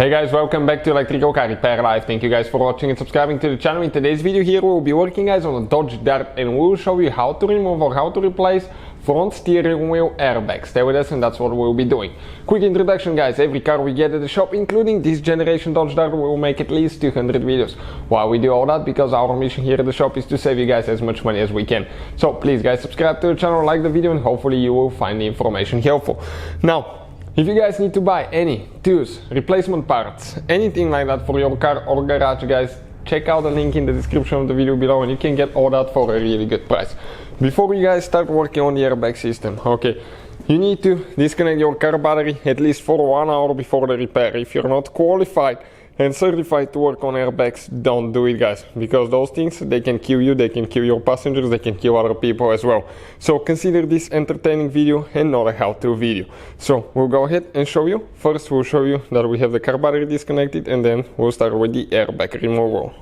Hey guys, welcome back to Electrical Car Repair Live. Thank you guys for watching and subscribing to the channel. In today's video here we'll be working guys on a Dodge Dart and we'll show you how to remove or how to replace front steering wheel airbags. Stay with us and that's what we'll be doing. Quick introduction guys, every car we get at the shop including this generation Dodge Dart will make at least 200 videos. Why we do all that? Because our mission here at the shop is to save you guys as much money as we can. So please guys subscribe to the channel, like the video and hopefully you will find the information helpful. Now, if you guys need to buy any tools, replacement parts, anything like that for your car or garage guys, check out the link in the description of the video below and you can get all that for a really good price. Before you guys start working on the airbag system, okay, you need to disconnect your car battery at least for 1 hour before the repair. If you're not qualified and certified to work on airbags, don't do it guys, because those things, they can kill you, they can kill your passengers, they can kill other people as well. So consider this entertaining video and not a how-to video. So we'll go ahead and show you. First we'll show you that we have the car battery disconnected and then we'll start with the airbag removal.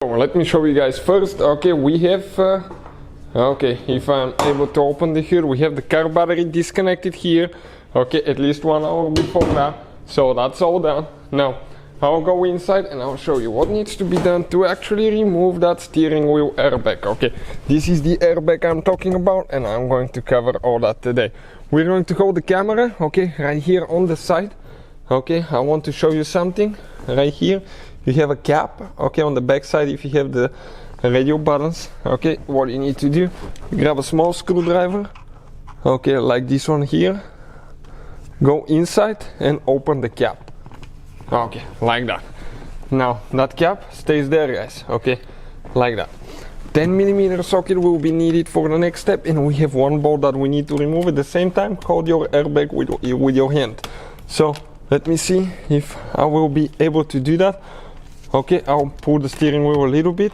So let me show you guys first. Okay, we have okay, if I'm able to open the hood, we have the car battery disconnected here. Okay, at least 1 hour before that. So that's all done. Now I'll go inside and I'll show you what needs to be done to actually remove that steering wheel airbag. Okay, this is the airbag I'm talking about and I'm going to cover all that today. We're going to hold the camera, okay, right here on the side. Okay, I want to show you something right here. You have a cap, okay, on the back side if you have the radio buttons. Okay, what you need to do, you grab a small screwdriver, okay, like this one here. Go inside and open the cap. Okay, like that. Now that cap stays there guys, okay, like that. 10mm socket will be needed for the next step and we have one bolt that we need to remove. At the same time hold your airbag with your hand. So let me see if I will be able to do that. Okay, I'll pull the steering wheel a little bit.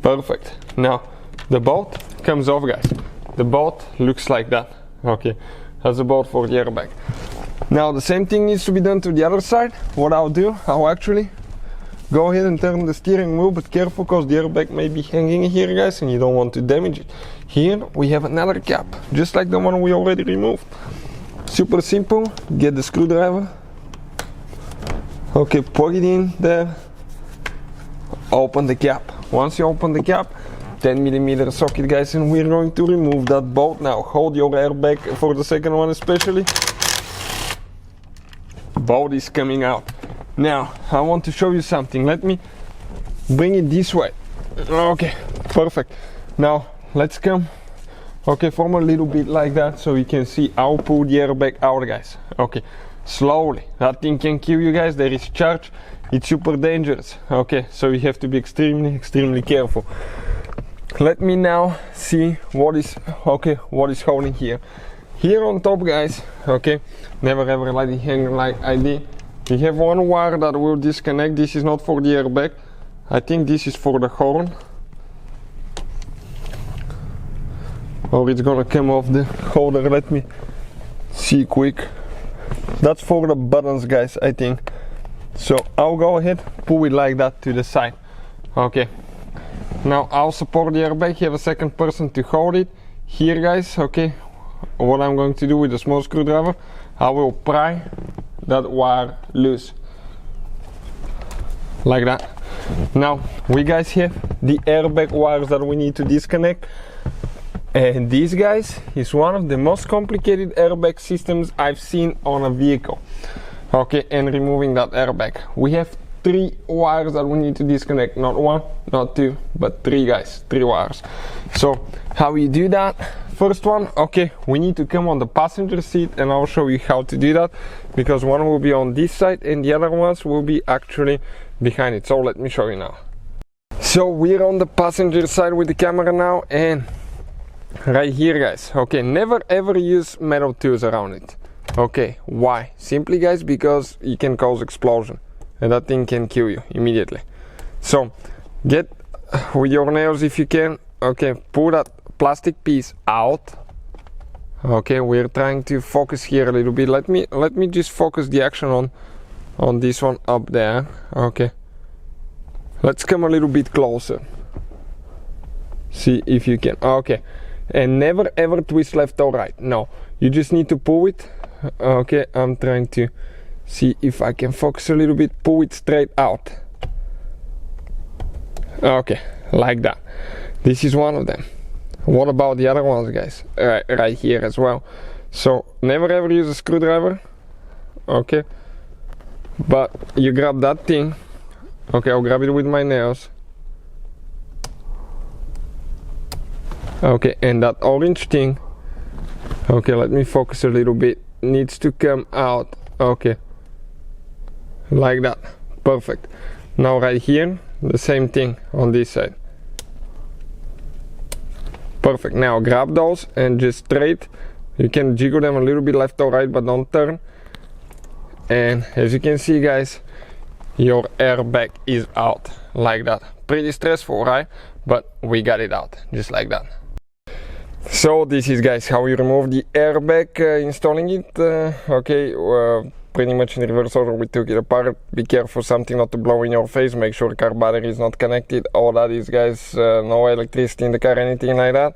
Perfect. Now the bolt comes off guys. The bolt looks like that. Okay, that's the bolt for the airbag. Now the same thing needs to be done to the other side. What I'll do, I'll actually go ahead and turn the steering wheel, but careful because the airbag may be hanging here guys and you don't want to damage it. Here we have another cap, just like the one we already removed. Super simple, get the screwdriver. Okay, plug it in there, open the cap. Once you open the cap, 10mm socket guys, and we're going to remove that bolt. Now hold your airbag for the second one especially. Bolt is coming out. Now I want to show you something. Let me bring it this way. Okay, perfect. Now let's come, okay, from a little bit like that so you can see. I'll pull the airbag out guys. Okay, slowly. That thing can kill you guys. There is charge. It's super dangerous. Okay, so you have to be extremely careful. Let me now see what is, okay, what is holding here. Here on top guys, okay, never ever let it hang like I did. We have one wire that will disconnect. This is not for the airbag. I think this is for the horn. Or it's gonna come off the holder. Let me see quick. That's for the buttons guys, I think. So I'll go ahead, pull it like that to the side. Okay. Now I'll support the airbag, you have a second person to hold it. Here guys, okay, what I'm going to do with the small screwdriver, I will pry that wire loose. Like that. Now we guys have the airbag wires that we need to disconnect. And this guys is one of the most complicated airbag systems I've seen on a vehicle. Okay, and removing that airbag. We have 3 wires that we need to disconnect, not 1, not 2, but 3 guys, 3 wires. So how you do that? First one, okay, we need to come on the passenger seat and I'll show you how to do that, because one will be on this side and the other ones will be actually behind it. So let me show you now. So we're on the passenger side with the camera now and right here guys, okay, never ever use metal tools around it. Okay, why? Simply guys, because you can cause explosion. And that thing can kill you immediately. So get with your nails if you can, okay, pull that plastic piece out. Okay, we're trying to focus here a little bit. Let me just focus the action on this one up there. Okay, let's come a little bit closer, see if you can. Okay, and never ever twist left or right. No, you just need to pull it Okay, I'm trying to see if I can focus a little bit, pull it straight out. Okay, like that. This is one of them. What about the other ones, guys? Right here as well. So never ever use a screwdriver. Okay, but you grab that thing. Okay, I'll grab it with my nails. Okay, and that orange thing, okay, let me focus a little bit, needs to come out. Okay, like that. Perfect. Now right here, the same thing on this side. Perfect. Now grab those and just straight, you can jiggle them a little bit left or right, but don't turn. And as you can see, guys, your airbag is out like that. Pretty stressful, right? But we got it out just like that. So this is, guys, how you remove the airbag, installing it. Pretty much in reverse order we took it apart. Be careful something not to blow in your face, make sure the car battery is not connected. All that is, guys, no electricity in the car, anything like that.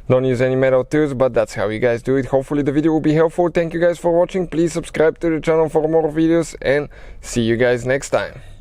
Don't use any metal tools, but that's how you guys do it. Hopefully the video will be helpful. Thank you guys for watching. Please subscribe to the channel for more videos and see you guys next time.